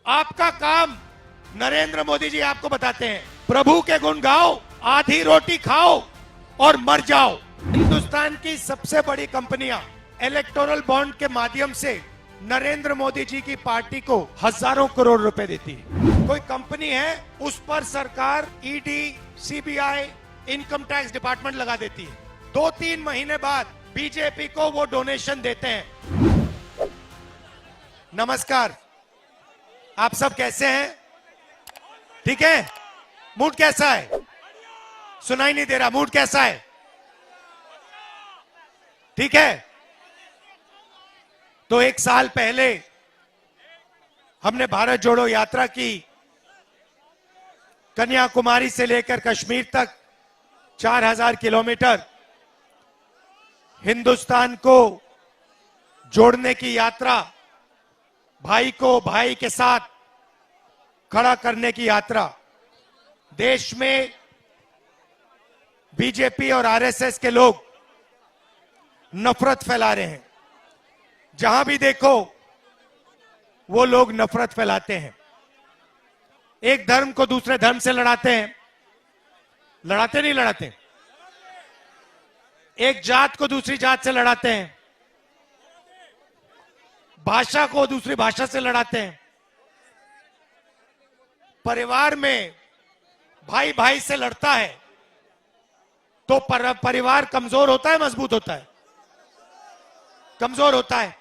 आपका काम नरेंद्र मोदी जी आपको बताते हैं, प्रभु के गुण गाओ, आधी रोटी खाओ और मर जाओ। हिंदुस्तान की सबसे बड़ी कंपनियां इलेक्टोरल बॉन्ड के माध्यम से नरेंद्र मोदी जी की पार्टी को हजारों करोड़ रुपए देती है। कोई कंपनी है, उस पर सरकार ED, CBI, income tax department लगा देती है। 2-3 महीने बाद बीजेपी को वो डोनेशन देते हैं। नमस्कार, आप सब कैसे हैं? ठीक है? मूड कैसा है? सुनाई नहीं दे रहा, मूड कैसा है? ठीक है? तो 1 साल पहले हमने भारत जोड़ो यात्रा की। कन्याकुमारी से लेकर कश्मीर तक 4000 किलोमीटर हिंदुस्तान को जोड़ने की यात्रा, भाई को भाई के साथ खड़ा करने की यात्रा। देश में बीजेपी और आरएसएस के लोग नफरत फैला रहे हैं। जहां भी देखो वो लोग नफरत फैलाते हैं। एक धर्म को दूसरे धर्म से लड़ाते हैं। लड़ाते नहीं लड़ाते? एक जात को दूसरी जात से लड़ाते हैं। भाषा को दूसरी भाषा से लड़ाते हैं। परिवार में भाई भाई से लड़ता है तो परिवार कमजोर होता है, मजबूत होता है? कमजोर होता है।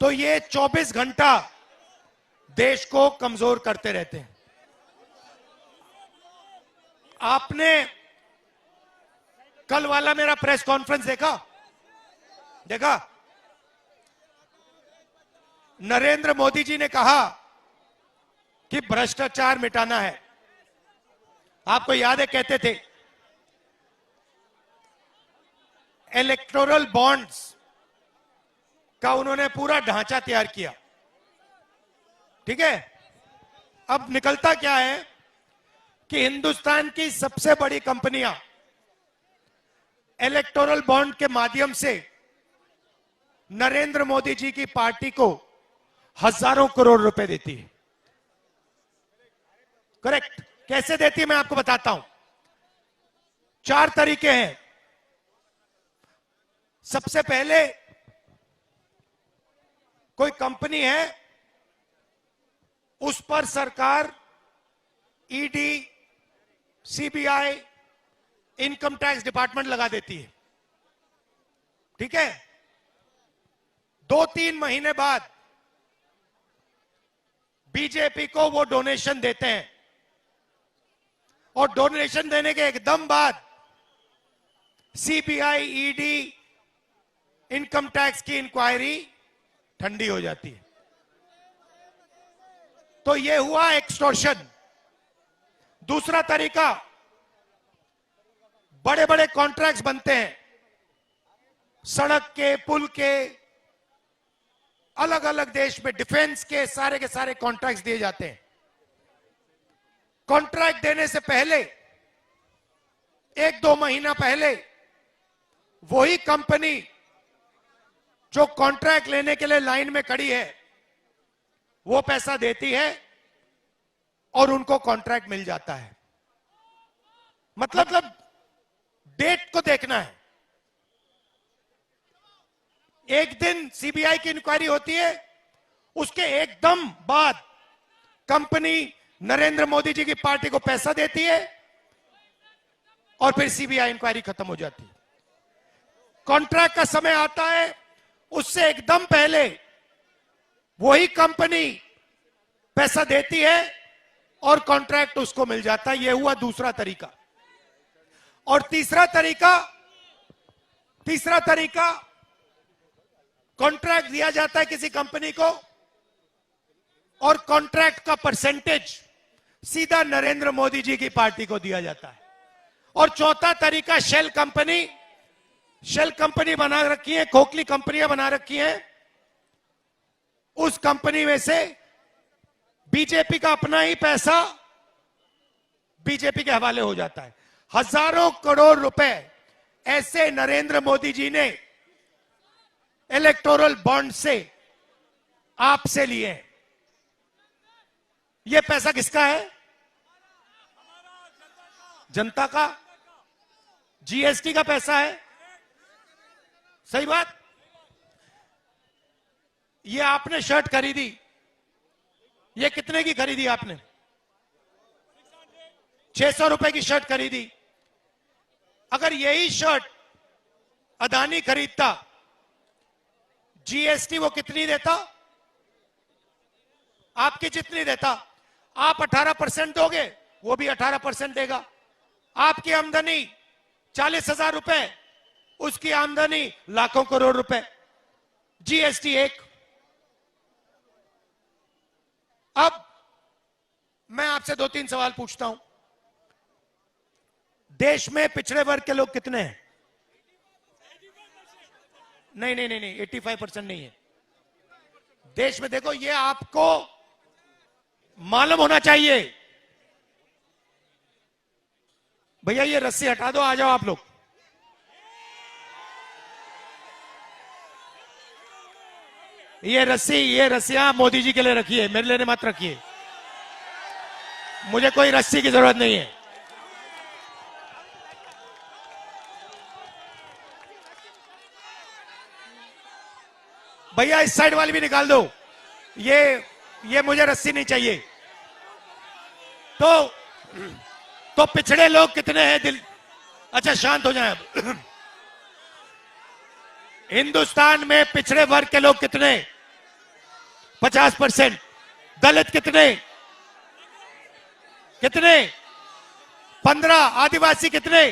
तो ये 24 घंटा देश को कमजोर करते रहते हैं। आपने कल वाला मेरा प्रेस कॉन्फ्रेंस देखा? नरेंद्र मोदी जी ने कहा कि भ्रष्टाचार मिटाना है। आपको याद है, कहते थे इलेक्टोरल बॉन्ड्स का उन्होंने पूरा ढांचा तैयार किया। ठीक है? अब निकलता क्या है कि हिंदुस्तान की सबसे बड़ी कंपनियां इलेक्टोरल बॉन्ड के माध्यम से नरेंद्र मोदी जी की पार्टी को हजारों करोड़ रुपए देती है। करेक्ट? कैसे देती है मैं आपको बताता हूं। 4 तरीके हैं। सबसे पहले, कोई कंपनी है, उस पर सरकार ED, CBI, income tax department लगा देती है। ठीक है? 2-3 महीने बाद बीजेपी को वो डोनेशन देते हैं और डोनेशन देने के एकदम बाद सीबीआई, ईडी, इनकम टैक्स की इंक्वायरी ठंडी हो जाती है। तो ये हुआ एक्सटॉर्शन। दूसरा तरीका, बड़े बड़े कॉन्ट्रैक्ट्स बनते हैं, सड़क के, पुल के, अलग अलग देश में डिफेंस के सारे कॉन्ट्रैक्ट्स दिए जाते हैं। कॉन्ट्रैक्ट देने से पहले 1-2 महीना पहले वही कंपनी जो कॉन्ट्रैक्ट लेने के लिए लाइन में खड़ी है वो पैसा देती है और उनको कॉन्ट्रैक्ट मिल जाता है। मतलब डेट को देखना है। एक दिन सीबीआई की इंक्वायरी होती है, उसके एकदम बाद कंपनी नरेंद्र मोदी जी की पार्टी को पैसा देती है और फिर सीबीआई इंक्वायरी खत्म हो जाती है। कॉन्ट्रैक्ट का समय आता है, उससे एकदम पहले वही कंपनी पैसा देती है और कॉन्ट्रैक्ट उसको मिल जाता है। यह हुआ दूसरा तरीका। और तीसरा तरीका, कॉन्ट्रैक्ट दिया जाता है किसी कंपनी को और कॉन्ट्रैक्ट का परसेंटेज सीधा नरेंद्र मोदी जी की पार्टी को दिया जाता है। और चौथा तरीका, शेल कंपनी बना रखी है, खोखली कंपनियां बना रखी हैं। उस कंपनी में से बीजेपी का अपना ही पैसा बीजेपी के हवाले हो जाता है। हजारों करोड़ रुपए ऐसे नरेंद्र मोदी जी ने इलेक्टोरल बॉन्ड से आपसे लिए। ये पैसा किसका है? जनता का। जीएसटी का पैसा है। सही बात। ये आपने शर्ट खरीदी, ये कितने की खरीदी आपने? 600 रुपए की शर्ट खरीदी। अगर यही शर्ट अदानी खरीदता, जीएसटी वो कितनी देता? आपकी जितनी देता। आप 18% दोगे, वो भी 18% देगा। आपकी आमदनी 40,000 रुपए, उसकी आमदनी लाखों करोड़ रुपए, जीएसटी एक। अब मैं आपसे 2-3 सवाल पूछता हूं। देश में पिछड़े वर्ग के लोग कितने हैं? नहीं नहीं नहीं नहीं, 85% नहीं है देश में। देखो, ये आपको मालूम होना चाहिए। भैया ये रस्सी हटा दो, आ जाओ आप लोग। ये रस्सियां मोदी जी के लिए रखिए, मेरे लिए मत रखिए। मुझे कोई रस्सी की जरूरत नहीं है। भैया इस साइड वाली भी निकाल दो। ये मुझे रस्सी नहीं चाहिए। तो पिछड़े लोग कितने हैं? दिल अच्छा शांत हो जाए अब। हिंदुस्तान में पिछड़े वर्ग के लोग कितने? 50%। दलित कितने? 15। आदिवासी कितने?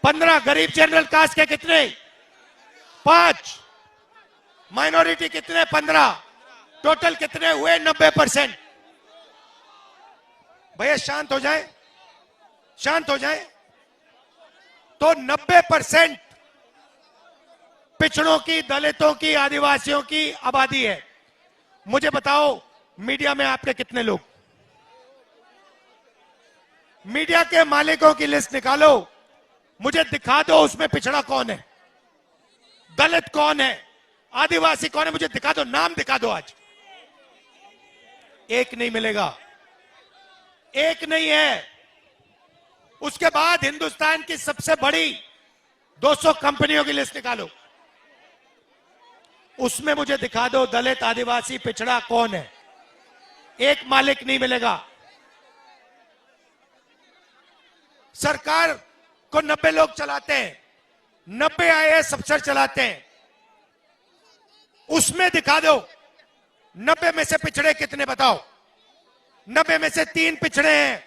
15। गरीब जनरल कास्ट के कितने? 5। माइनॉरिटी कितने? 15। टोटल कितने हुए? 90%। भैया शांत हो जाए, शांत हो जाए। तो 90% पिछड़ों की, दलितों की, आदिवासियों की आबादी है। मुझे बताओ, मीडिया में आपके कितने लोग? मीडिया के मालिकों की लिस्ट निकालो, मुझे दिखा दो उसमें पिछड़ा कौन है, दलित कौन है, आदिवासी कौन है, मुझे दिखा दो, नाम दिखा दो। आज एक नहीं मिलेगा, एक नहीं है। उसके बाद हिंदुस्तान की सबसे बड़ी 200 कंपनियों की लिस्ट निकालो, उसमें मुझे दिखा दो दलित, आदिवासी, पिछड़ा कौन है। एक मालिक नहीं मिलेगा। सरकार को 90 लोग चलाते हैं, 90 आईएएस अफसर चलाते हैं, उसमें दिखा दो 90 में से पिछड़े कितने बताओ। 90 में से 3 पिछड़े हैं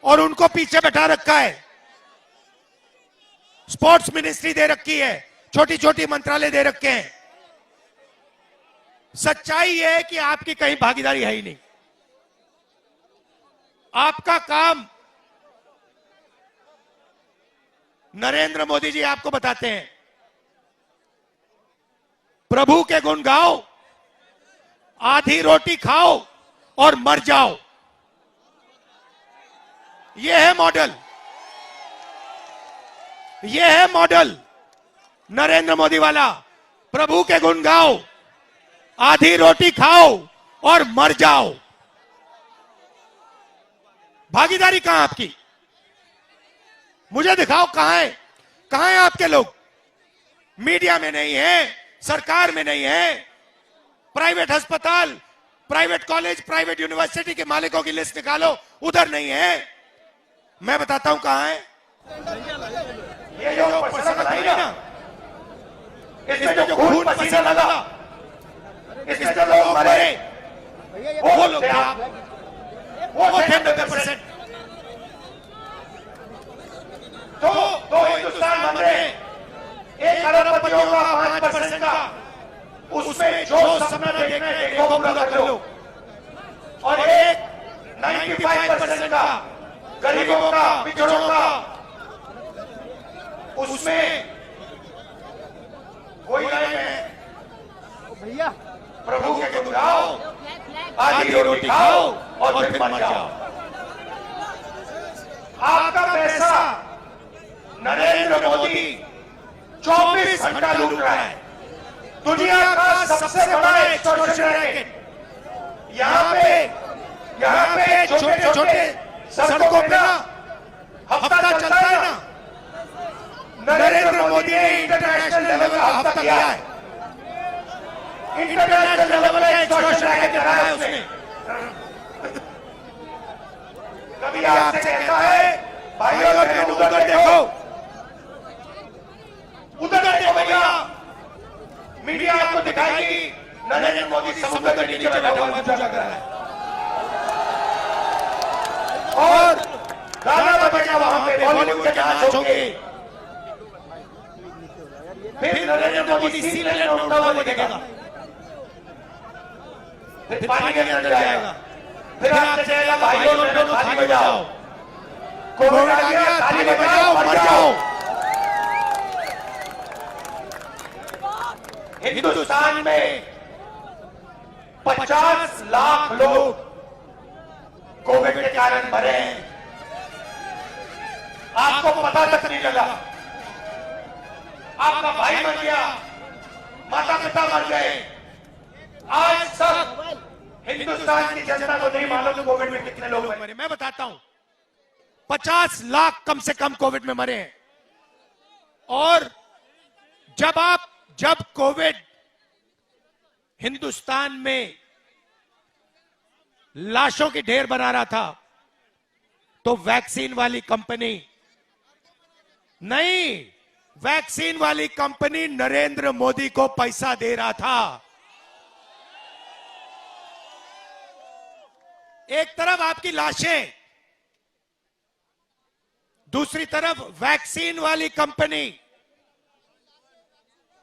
और उनको पीछे बैठा रखा है। स्पोर्ट्स मिनिस्ट्री दे रखी है, छोटी छोटी मंत्रालय दे रखे हैं। सच्चाई यह है कि आपकी कहीं भागीदारी है ही नहीं। आपका काम नरेंद्र मोदी जी आपको बताते हैं, प्रभु के गुण गाओ, आधी रोटी खाओ और मर जाओ। यह है मॉडल, यह है मॉडल नरेंद्र मोदी वाला। प्रभु के गुण गाओ, आधी रोटी खाओ और मर जाओ। भागीदारी कहां आपकी? मुझे दिखाओ कहां है, कहां है आपके लोग? मीडिया में नहीं है, सरकार में नहीं है, प्राइवेट अस्पताल, प्राइवेट कॉलेज, प्राइवेट यूनिवर्सिटी के मालिकों की लिस्ट निकालो, उधर नहीं है। मैं बताता हूं कहां है। ये जो पसीना लगा ना, इसमें जो खून पसीना लगा, इसमें जो लोग मरे, वो लोग थे आप, वो थे 90%। तो हिंदुस्तान बन रहे 1 अरबपतियों का 5% का, उसमें जो सपना देखना है देखो पूरा कर लो। और एक 95% का गरीबों का, पिछड़ों का, उसमें कोई नहीं है। भैया प्रभु के गुण गाओ, आधी रोटी खाओ और फिर मर जाओ। आपका पैसा नरेंद्र मोदी 24 घंटा लूट रहा है। दुनिया का सबसे बड़ा एक्सटॉर्शन रैकेट। यहां पे यहाँ पे छोटे छोटे सड़कों पे ना हफ्ता चलता है ना, नरेंद्र मोदी ने इंटरनेशनल लेवल का हफ्ता किया है। इंटरनेशनल लेवल का एक्सटॉर्शन रैकेट कराया है उसने। कभी आपसे कहता है भाई और बहन उधर देखो, उधर देखो भैया, मीडिया आपको दिखाएगी नरेंद्र मोदी समुद्र के नीचे बैठा हुआ पूजा कर रहा है और गाना बजेगा वहां पे, बॉलीवुड के नाच होंगे, फिर नरेंद्र मोदी सीने में उठा हुआ दिखेगा, फिर पानी के अंदर जाएगा, फिर आपसे कहेगा भाइयों बहनों ताली बजाओ, कोविड आ गया ताली बजाओ मर जाओ। हिंदुस्तान में 50 लाख लोग कोविड के कारण मरे हैं, आपको पता तक नहीं लगा। आपका भाई मर गया, माता पिता मर गए, आज तक हिंदुस्तान की जनता को नहीं मालूम कोविड में कितने लोग मरे। मैं बताता हूं, 50 लाख कम से कम कोविड में मरे हैं। और जब कोविड हिंदुस्तान में लाशों की ढेर बना रहा था तो वैक्सीन वाली कंपनी नहीं, वैक्सीन वाली कंपनी नरेंद्र मोदी को पैसा दे रहा था। एक तरफ आपकी लाशें, दूसरी तरफ वैक्सीन वाली कंपनी,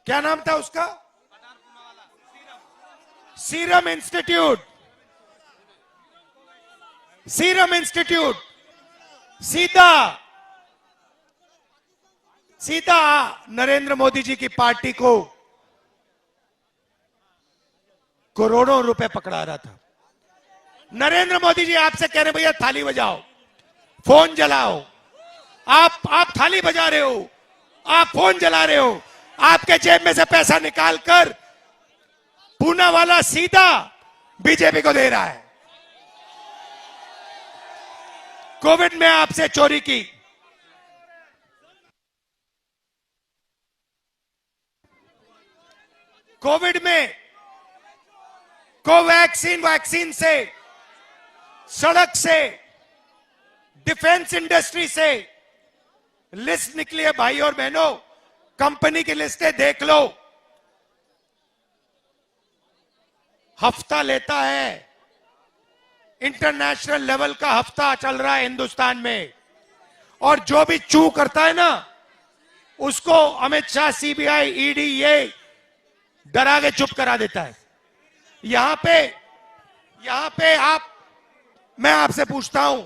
क्या नाम था उसका, सीरम इंस्टीट्यूट, सीरम इंस्टीट्यूट सीधा नरेंद्र मोदी जी की पार्टी को करोड़ों रुपए पकड़ा रहा था। नरेंद्र मोदी जी आपसे कह रहे भैया थाली बजाओ, फोन जलाओ, आप थाली बजा रहे हो, आप फोन जला रहे हो, आपके जेब में से पैसा निकालकर पूना वाला सीधा बीजेपी को दे रहा है। कोविड में आपसे चोरी की, कोविड में कोवैक्सीन वैक्सीन से, सड़क से, डिफेंस इंडस्ट्री से लिस्ट निकली है भाई और बहनों, कंपनी की लिस्टें देख लो। हफ्ता लेता है, इंटरनेशनल लेवल का हफ्ता चल रहा है हिंदुस्तान में, और जो भी चू करता है ना उसको अमित शाह, सीबीआई, ईडी ये डरा के चुप करा देता है। यहां पे मैं आपसे पूछता हूं,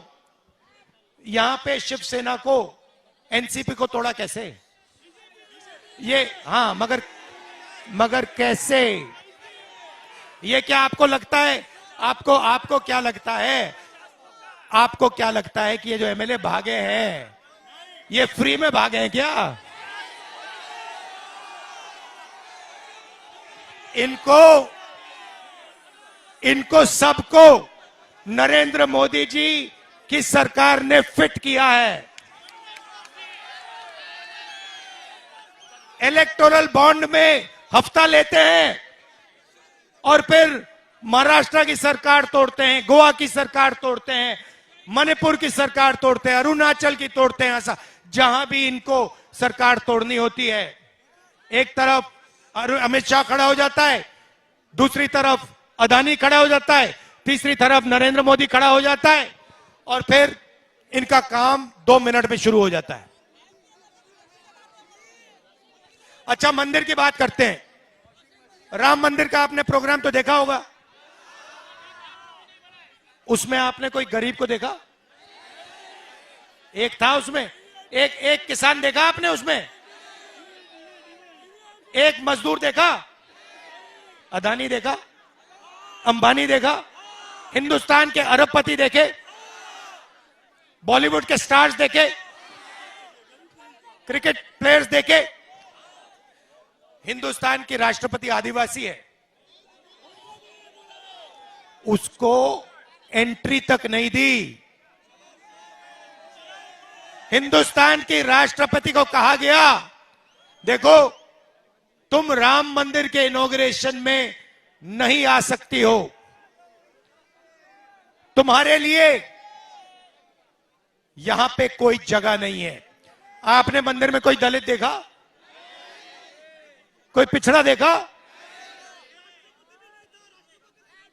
यहां पे शिवसेना को, एनसीपी को तोड़ा कैसे? ये हाँ, मगर कैसे? ये क्या आपको लगता है, आपको क्या लगता है, आपको क्या लगता है कि ये जो एमएलए भागे हैं ये फ्री में भागे हैं क्या? इनको सबको नरेंद्र मोदी जी की सरकार ने फिट किया है। इलेक्टोरल बॉन्ड में हफ्ता लेते हैं और फिर महाराष्ट्र की सरकार तोड़ते हैं, गोवा की सरकार तोड़ते हैं, मणिपुर की सरकार तोड़ते हैं, अरुणाचल की तोड़ते हैं। ऐसा जहां भी इनको सरकार तोड़नी होती है, एक तरफ अमित शाह खड़ा हो जाता है, दूसरी तरफ अदानी खड़ा हो जाता है, तीसरी तरफ नरेंद्र मोदी खड़ा हो जाता है, और फिर इनका काम 2 मिनट में शुरू हो जाता है। अच्छा, मंदिर की बात करते हैं। राम मंदिर का आपने प्रोग्राम तो देखा होगा, उसमें आपने कोई गरीब को देखा? एक था उसमें, एक किसान देखा आपने उसमें? एक मजदूर देखा? अदानी देखा? अंबानी देखा? हिंदुस्तान के अरबपति देखे? बॉलीवुड के स्टार्स देखे? क्रिकेट प्लेयर्स देखे? हिंदुस्तान की राष्ट्रपति आदिवासी है, उसको एंट्री तक नहीं दी। हिंदुस्तान के राष्ट्रपति को कहा गया, देखो तुम राम मंदिर के इनॉग्रेशन में नहीं आ सकती हो, तुम्हारे लिए यहां पे कोई जगह नहीं है। आपने मंदिर में कोई दलित देखा? कोई पिछड़ा देखा?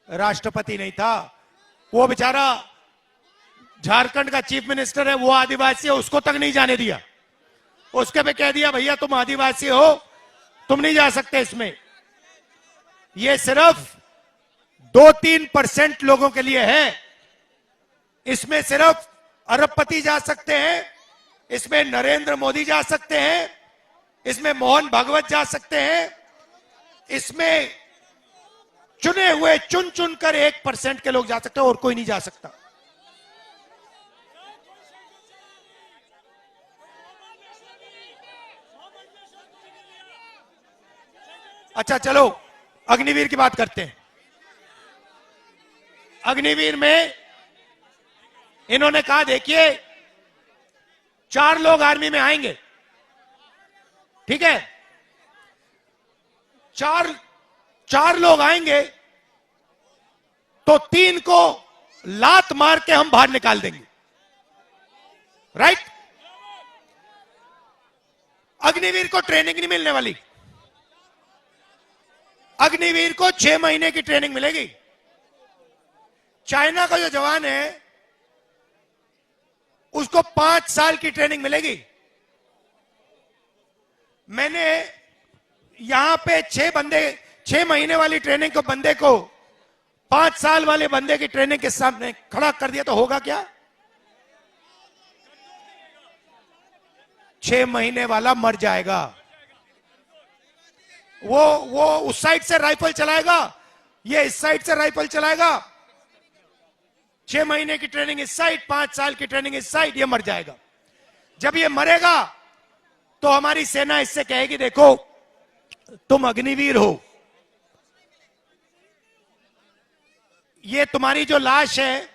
राष्ट्रपति नहीं था, वो बेचारा झारखंड का चीफ मिनिस्टर है, वो आदिवासी है, उसको तक नहीं जाने दिया। उसके पे कह दिया भैया तुम आदिवासी हो, तुम नहीं जा सकते इसमें। ये सिर्फ 2-3% लोगों के लिए है। इसमें सिर्फ अरबपति जा सकते हैं, इसमें नरेंद्र मोदी जा सकते हैं, इसमें मोहन भागवत जा सकते हैं, इसमें चुने हुए चुन चुनकर 1% के लोग जा सकते हैं, और कोई नहीं जा सकता। अच्छा चलो अग्निवीर की बात करते हैं। अग्निवीर में इन्होंने कहा देखिए 4 लोग आर्मी में आएंगे, ठीक है, 4 लोग आएंगे तो 3 को लात मार के हम बाहर निकाल देंगे, राइट? अग्निवीर को ट्रेनिंग नहीं मिलने वाली। अग्निवीर को 6 महीने की ट्रेनिंग मिलेगी। चाइना का जो जवान है उसको 5 साल की ट्रेनिंग मिलेगी। मैंने यहां पे 6 महीने वाली ट्रेनिंग को बंदे को 5 साल वाले बंदे की ट्रेनिंग के सामने खड़ा कर दिया तो होगा क्या? 6 महीने वाला मर जाएगा। वो उस साइड से राइफल चलाएगा, ये इस साइड से राइफल चलाएगा। 6 महीने की ट्रेनिंग इस साइड, 5 साल की ट्रेनिंग इस साइड, ये मर जाएगा। जब ये मरेगा तो हमारी सेना इससे कहेगी देखो तुम अग्निवीर हो, ये तुम्हारी जो लाश है,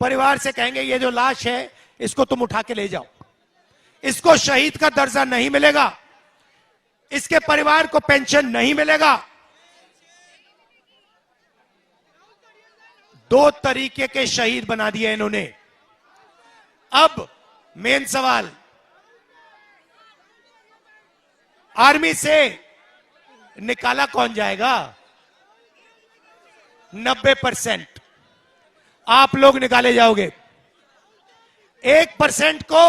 परिवार से कहेंगे ये जो लाश है इसको तुम उठा के ले जाओ। इसको शहीद का दर्जा नहीं मिलेगा, इसके परिवार को पेंशन नहीं मिलेगा। 2 तरीके के शहीद बना दिए इन्होंने। अब मेन सवाल, आर्मी से निकाला कौन जाएगा? 90% आप लोग निकाले जाओगे। 1% को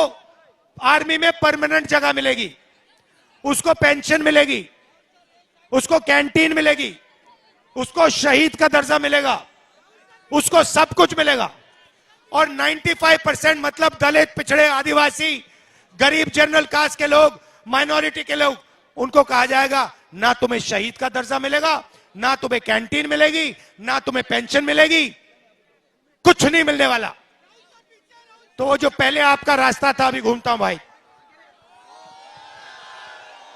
आर्मी में परमानेंट जगह मिलेगी, उसको पेंशन मिलेगी, उसको कैंटीन मिलेगी, उसको शहीद का दर्जा मिलेगा, उसको सब कुछ मिलेगा। और 95% मतलब दलित, पिछड़े, आदिवासी, गरीब, जनरल कास्ट के लोग, माइनॉरिटी के लोग, उनको कहा जाएगा ना तुम्हें शहीद का दर्जा मिलेगा, ना तुम्हें कैंटीन मिलेगी, ना तुम्हें पेंशन मिलेगी, कुछ नहीं मिलने वाला। तो वो जो पहले आपका रास्ता था, अभी घूमता हूं भाई,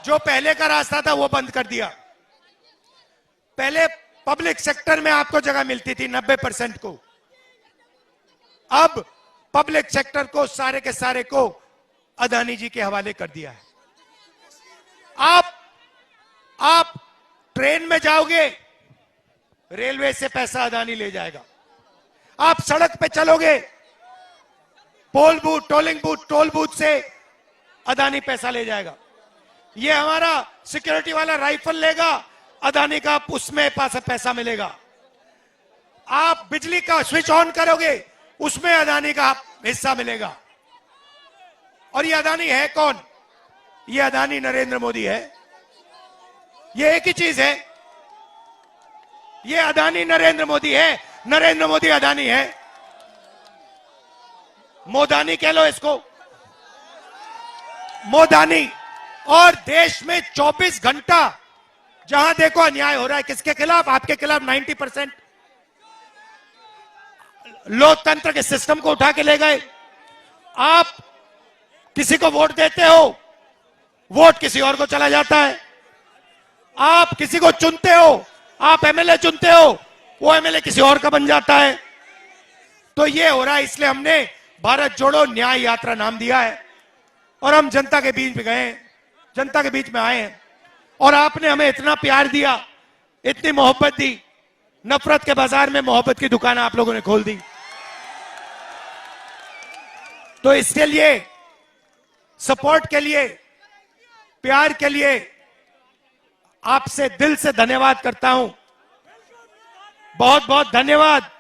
जो पहले का रास्ता था वो बंद कर दिया। पहले पब्लिक सेक्टर में आपको जगह मिलती थी 90% को, अब पब्लिक सेक्टर को सारे के सारे को अदानी जी के हवाले कर दिया है। आप ट्रेन में जाओगे, रेलवे से पैसा अदानी ले जाएगा। आप सड़क पे चलोगे, pole booth, tolling booth, toll booth से अदानी पैसा ले जाएगा। ये हमारा सिक्योरिटी वाला राइफल लेगा, अदानी का उसमें पैसा मिलेगा। आप बिजली का स्विच ऑन करोगे, उसमें अदानी का हिस्सा मिलेगा। और ये अदानी है कौन? ये अदानी नरेंद्र मोदी है। ये एक ही चीज है, ये अदानी नरेंद्र मोदी है, नरेंद्र मोदी अदानी है। मोदानी कह लो इसको, मोदानी। और देश में 24 घंटा जहां देखो अन्याय हो रहा है। किसके खिलाफ? आपके खिलाफ। 90% लोकतंत्र के सिस्टम को उठा के ले गए। आप किसी को वोट देते हो, वोट किसी और को चला जाता है। आप किसी को चुनते हो, आप एमएलए चुनते हो, वो एमएलए किसी और का बन जाता है। तो ये हो रहा है, इसलिए हमने भारत जोड़ो न्याय यात्रा नाम दिया है और हम जनता के बीच में गए, जनता के बीच में आए हैं और आपने हमें इतना प्यार दिया, इतनी मोहब्बत दी। नफरत के बाजार में मोहब्बत की दुकान आप लोगों ने खोल दी। तो इसके लिए, सपोर्ट के लिए, प्यार के लिए आपसे दिल से धन्यवाद करता हूं। बहुत बहुत धन्यवाद।